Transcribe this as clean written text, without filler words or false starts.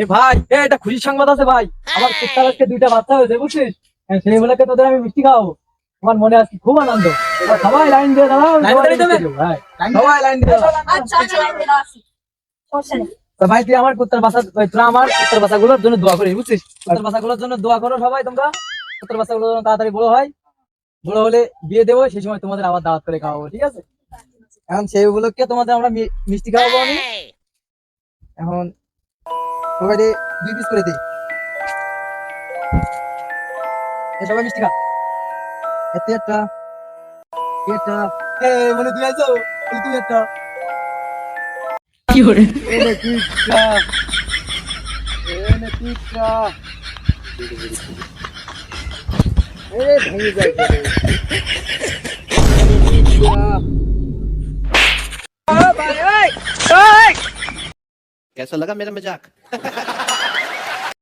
এ ভাই, এটা খুশির সংবাদ আছে ভাই। আমার কুত্তার আজকে 2টা বাচ্চা হয়েছে, বুঝছিস? সেই বলেকে তোদের আমি মিষ্টি খাওয়াবো। আমার মনে আজকে খুব আনন্দ। সবাই লাইন দিয়ে দাঁড়াও, সবাই মিষ্টি দেবো, ভাই। সবাই লাইন দিয়ে দাঁড়াও। আচ্ছা আচ্ছা লাইন দিয়ে দাও, সমস্যা নেই। তো ভাই, তুই আমার কুত্তার বাচ্চা, তোরা আমার কুত্তার বাচ্চাগুলোর জন্য দোয়া করিস, বুঝছিস? কুত্তার বাচ্চাগুলোর জন্য দোয়া করো সবাই তোমরা। কুত্তার বাচ্চাগুলো যেন তাড়াতাড়ি বড় হয়, বড় হলে বিয়ে দেবো, সেই সময় তোমাদের আবার দাওয়াত করে খাওয়াবো, ঠিক আছে? এখন সেই উপলক্ষে তোমাদের আমরা মিষ্টি খাওয়াবো আমি। এখন সবাই 2 পিস করে দিই। সবাই মিষ্টি খা। এতে একটা, একটা, মানে তুই আছো, তুই একটা। এনে পিঠা, এনে পিঠা। ভেঙে যায় করে। এনে পিঠা। कैसा लगा मेरा मजाक?